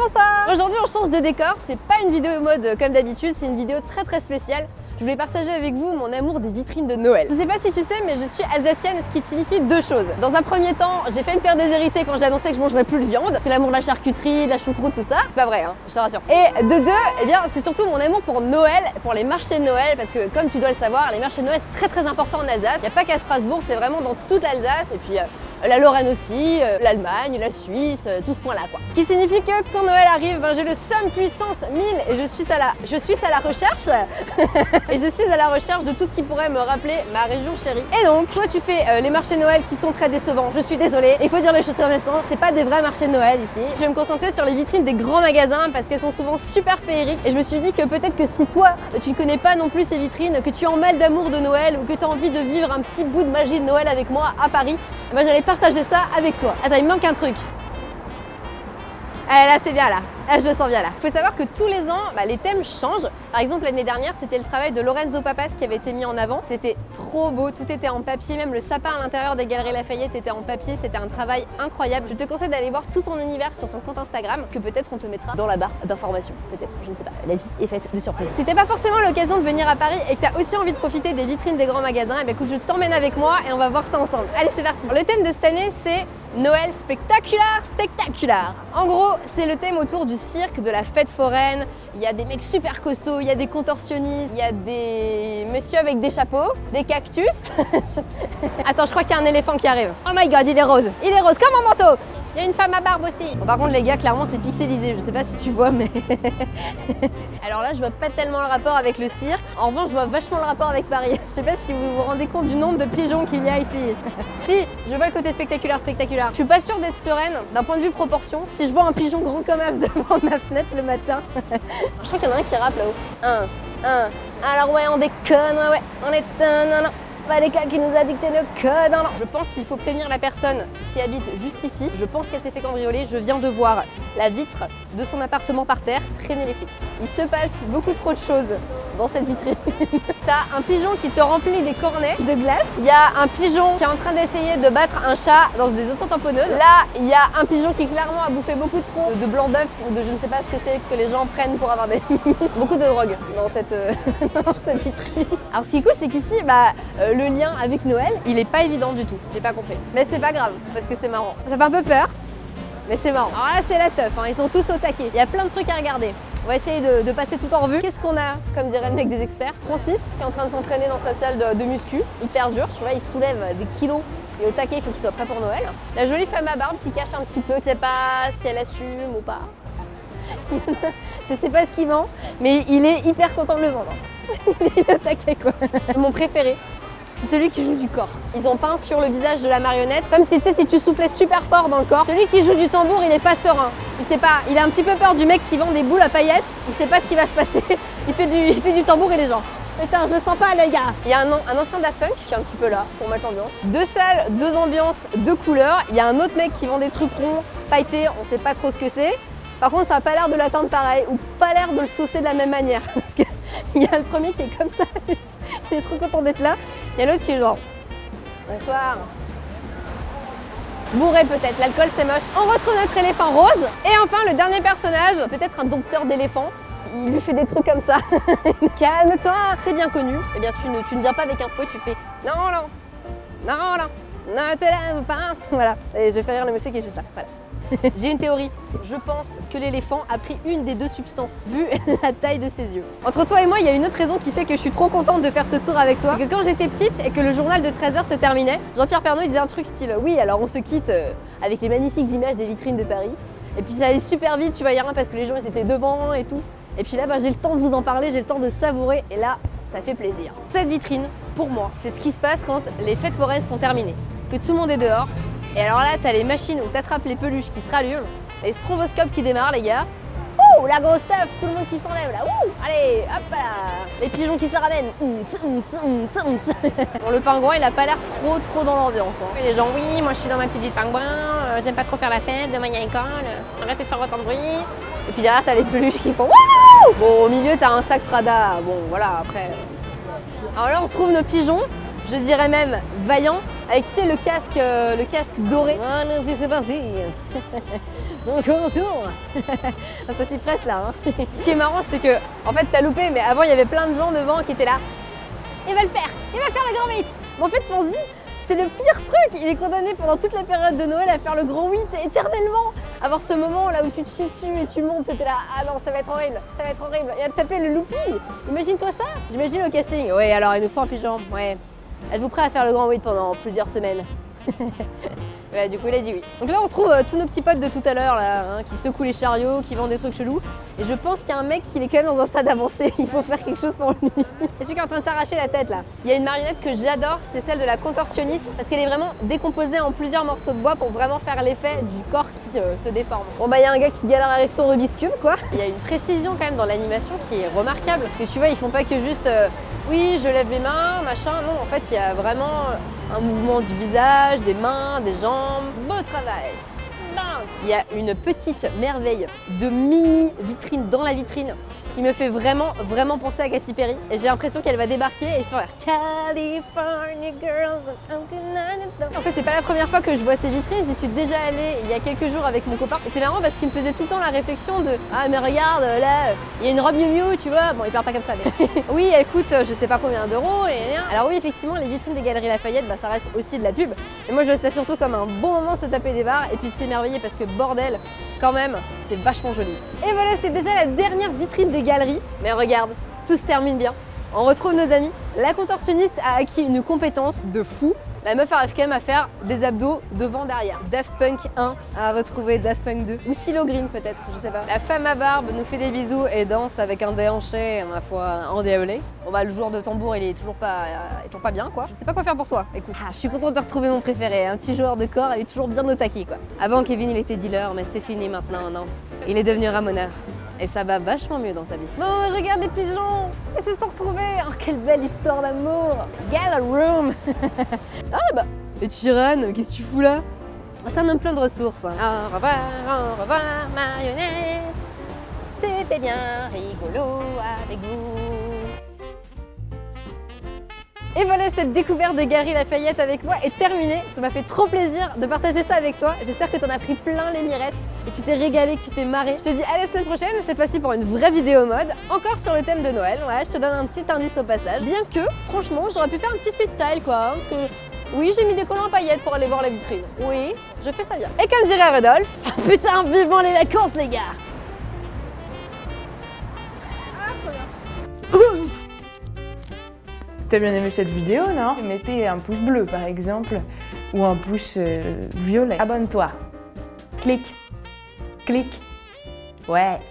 bonsoir. Aujourd'hui on change de décor, c'est pas une vidéo mode comme d'habitude, c'est une vidéo très spéciale. Je voulais partager avec vous mon amour des vitrines de Noël. Je sais pas si tu sais, mais je suis alsacienne, ce qui signifie deux choses. Dans un premier temps, j'ai fait me faire déshériter quand j'ai annoncé que je mangerais plus de viande, parce que l'amour de la charcuterie, de la choucroute, tout ça, c'est pas vrai, hein, je te rassure. Et de deux, eh bien, c'est surtout mon amour pour Noël, pour les marchés de Noël, parce que comme tu dois le savoir, les marchés de Noël c'est très important en Alsace. Il n'y a pas qu'à Strasbourg, c'est vraiment dans toute l'Alsace, et puis la Lorraine aussi, l'Allemagne, la Suisse, tout ce point-là quoi. Ce qui signifie que quand Noël arrive, ben, j'ai le somme puissance 1000 et je suis à la recherche et je suis à la recherche de tout ce qui pourrait me rappeler ma région chérie. Et donc, toi tu fais les marchés de Noël qui sont très décevants, je suis désolée, il faut dire les choses comme elles sont, c'est pas des vrais marchés de Noël ici. Je vais me concentrer sur les vitrines des grands magasins parce qu'elles sont souvent super féeriques et je me suis dit que peut-être que si toi tu ne connais pas non plus ces vitrines, que tu es en mal d'amour de Noël ou que tu as envie de vivre un petit bout de magie de Noël avec moi à Paris, ben, j'allais partager ça avec toi. Attends, il me manque un truc. Ah, là c'est bien là. Ah, je le sens bien là. Il faut savoir que tous les ans, les thèmes changent. Par exemple, l'année dernière, c'était le travail de Lorenzo Papas qui avait été mis en avant. C'était trop beau, tout était en papier, même le sapin à l'intérieur des Galeries Lafayette était en papier. C'était un travail incroyable. Je te conseille d'aller voir tout son univers sur son compte Instagram, que peut-être on te mettra dans la barre d'informations. Peut-être, je ne sais pas. La vie est faite de surprises. Si t'as pas forcément l'occasion de venir à Paris et que tu as aussi envie de profiter des vitrines des grands magasins, eh bien, écoute, je t'emmène avec moi et on va voir ça ensemble. Allez, c'est parti. Le thème de cette année, c'est Noël spectaculaire. En gros, c'est le thème autour du cirque, de la fête foraine. Il y a des mecs super costauds, il y a des contorsionnistes, il y a des messieurs avec des chapeaux, des cactus. Attends, je crois qu'il y a un éléphant qui arrive. Oh my god, il est rose comme un manteau. Il y a une femme à barbe aussi. Bon, par contre les gars, clairement c'est pixelisé, je sais pas si tu vois mais... Alors là je vois pas tellement le rapport avec le cirque. En revanche je vois vachement le rapport avec Paris. Je sais pas si vous vous rendez compte du nombre de pigeons qu'il y a ici. Si, je vois le côté spectaculaire. Je suis pas sûre d'être sereine d'un point de vue proportion. Si je vois un pigeon gros comme as devant ma fenêtre le matin. Je crois qu'il y en a un qui rappe là-haut. Alors ouais on déconne, ouais on est... Non. Pas les cas qui nous a dicté le code. Non. Je pense qu'il faut prévenir la personne qui habite juste ici. Je pense qu'elle s'est fait cambrioler. Je viens de voir la vitre de son appartement par terre. Prévenez les flics. Il se passe beaucoup trop de choses dans cette vitrine. T'as un pigeon qui te remplit des cornets de glace. Il y a un pigeon qui est en train d'essayer de battre un chat dans des autotamponneuses. Là, il y a un pigeon qui clairement a bouffé beaucoup trop de blanc d'œuf ou de je ne sais pas ce que c'est que les gens prennent pour avoir des beaucoup de drogue dans cette vitrine. Alors ce qui est cool, c'est qu'ici, le lien avec Noël, il est pas évident du tout. J'ai pas compris. Mais c'est pas grave, parce que c'est marrant. Ça fait un peu peur, mais c'est marrant. Alors là, c'est la teuf, hein. Ils sont tous au taquet. Il y a plein de trucs à regarder. On va essayer de passer tout en revue. Qu'est-ce qu'on a, comme dirait le mec des experts? Francis, qui est en train de s'entraîner dans sa salle de muscu, hyper dur. Tu vois, il soulève des kilos. Et au taquet, il faut qu'il soit prêt pour Noël. La jolie femme à barbe qui cache un petit peu. Je sais pas si elle assume ou pas. Je sais pas ce qu'il vend, mais il est hyper content de le vendre. Il est au taquet, quoi. Mon préféré, c'est celui qui joue du corps. Ils ont peint sur le visage de la marionnette, comme si, tu sais, si tu soufflais super fort dans le corps. Celui qui joue du tambour, il est pas serein. Il sait pas, il a un petit peu peur du mec qui vend des boules à paillettes. Il sait pas ce qui va se passer. Il fait du tambour et les gens. Putain, je le sens pas les gars. Il y a un ancien Daft Punk qui est un petit peu là pour mettre l'ambiance. Deux salles, deux ambiances, deux couleurs. Il y a un autre mec qui vend des trucs ronds, pailletés, on sait pas trop ce que c'est. Par contre, ça n'a pas l'air de l'atteindre pareil ou pas l'air de le saucer de la même manière. Parce qu'il y a le premier qui est comme ça. Il est trop content d'être là. Il y a l'autre qui est genre bonsoir. Bourré peut-être, l'alcool c'est moche. On retrouve notre éléphant rose. Et enfin le dernier personnage, peut-être un dompteur d'éléphants. Il lui fait des trucs comme ça. Calme-toi, c'est bien connu. Eh bien tu ne viens pas avec un fouet, tu fais non, ne te lève pas. Voilà, et je vais faire rire le monsieur qui est juste là. Voilà. J'ai une théorie, je pense que l'éléphant a pris une des deux substances, vu la taille de ses yeux. Entre toi et moi, il y a une autre raison qui fait que je suis trop contente de faire ce tour avec toi. C'est que quand j'étais petite et que le journal de 13h se terminait, Jean-Pierre Pernaut disait un truc style « Oui, alors on se quitte avec les magnifiques images des vitrines de Paris. » Et puis ça allait super vite, tu voyais rien parce que les gens ils étaient devant et tout. Et puis là, j'ai le temps de vous en parler, j'ai le temps de savourer et là, ça fait plaisir. Cette vitrine, pour moi, c'est ce qui se passe quand les fêtes foraines sont terminées, que tout le monde est dehors. Et alors là, t'as les machines où t'attrapes les peluches qui se rallument, les stromboscopes qui démarrent, les gars. Ouh, la grosse stuff, tout le monde qui s'enlève là. Ouh, allez, hop là. Les pigeons qui se ramènent. Bon, le pingouin, il a pas l'air trop dans l'ambiance. Hein. Et les gens, oui, moi je suis dans ma petite vie de pingouin, j'aime pas trop faire la fête, demain il y a école, arrêtez de faire autant de bruit. Et puis derrière, t'as les peluches qui font wouhou. Bon, au milieu, t'as un sac Prada. Bon, voilà, après. Alors là, on retrouve nos pigeons. Je dirais même vaillant, avec tu sais le casque doré. Voilà, c'est parti. Encore un tour. Ça s'y prête là. Hein. Ce qui est marrant, c'est que, en fait, t'as loupé, mais avant, il y avait plein de gens devant qui étaient là. Il va le faire le grand 8. Mais en fait, pense-y, c'est le pire truc. Il est condamné pendant toute la période de Noël à faire le grand 8 éternellement. Avoir ce moment là où tu te chies dessus et tu montes, t'étais là, ah non, ça va être horrible, ça va être horrible. Et à taper le looping. Imagine-toi ça. J'imagine au casting. Ouais, alors il nous faut un pigeon. Ouais. Êtes-vous prêt à faire le grand 8 pendant plusieurs semaines? Ouais, du coup il a dit oui. Donc là on retrouve tous nos petits potes de tout à l'heure là, hein, qui secouent les chariots, qui vendent des trucs chelous. Et je pense qu'il y a un mec qui est quand même dans un stade avancé, il faut faire quelque chose pour lui. Et celui qui est en train de s'arracher la tête là. Il y a une marionnette que j'adore, c'est celle de la contorsionniste, parce qu'elle est vraiment décomposée en plusieurs morceaux de bois pour vraiment faire l'effet du corps qui se déforme. Bon bah il y a un gars qui galère avec son Rubik's Cube quoi. Il y a une précision quand même dans l'animation qui est remarquable. Parce que tu vois, ils font pas que juste oui je lève mes mains, machin, non en fait il y a vraiment un mouvement du visage, des mains, des jambes. Beau travail! Il y a une petite merveille de mini vitrine dans la vitrine qui me fait vraiment penser à Katy Perry. Et j'ai l'impression qu'elle va débarquer et faire California Girls. En fait, c'est pas la première fois que je vois ces vitrines, j'y suis déjà allée il y a quelques jours avec mon copain. Et c'est marrant parce qu'il me faisait tout le temps la réflexion de ah mais regarde là, il y a une robe Miu Miu, tu vois. Bon, il parle pas comme ça, mais oui, écoute, je sais pas combien d'euros. Alors oui, effectivement, les vitrines des Galeries Lafayette, bah, ça reste aussi de la pub. Et moi, je vois ça surtout comme un bon moment se taper des barres et puis s'émerveiller parce que bordel, quand même, c'est vachement joli. Et voilà, c'est déjà la dernière vitrine des galeries. Mais regarde, tout se termine bien. On retrouve nos amis. La contorsionniste a acquis une compétence de fou. La meuf arrive quand même à faire des abdos devant, derrière. Daft Punk 1 a retrouvé Daft Punk 2. Ou Silo Green peut-être, je sais pas. La femme à barbe nous fait des bisous et danse avec un déhanché, ma foi, endiablé. Bon bah le joueur de tambour il est toujours pas bien quoi. Je ne sais pas quoi faire pour toi. Écoute, je suis contente de retrouver mon préféré. Un petit joueur de corps, il est toujours bien au taquet quoi. Avant Kevin il était dealer, mais c'est fini maintenant, non. Il est devenu ramoneur. Et ça va vachement mieux dans sa vie. Bon, regarde les pigeons! Ils se sont retrouvés! Oh, quelle belle histoire d'amour! Gala Room! Ah bah! Et Chiran, qu'est-ce que tu fous là? C'est un homme plein de ressources. Hein. Au revoir, marionnette! C'était bien rigolo avec vous! Et voilà, cette découverte des Galeries Lafayette avec moi est terminée. Ça m'a fait trop plaisir de partager ça avec toi. J'espère que t'en as pris plein les mirettes et que tu t'es régalé, que tu t'es marré. Je te dis à la semaine prochaine, cette fois-ci pour une vraie vidéo mode, encore sur le thème de Noël. Ouais, je te donne un petit indice au passage. Bien que, franchement, j'aurais pu faire un petit speed style quoi, parce que oui, j'ai mis des collants à paillettes pour aller voir la vitrine. Oui, je fais ça bien. Et comme dirait Rodolphe, putain, vivement les vacances les gars! Ah, trop bien. T'as bien aimé cette vidéo, non? Mettez un pouce bleu par exemple, ou un pouce violet. Abonne-toi. Clique. Clique. Ouais.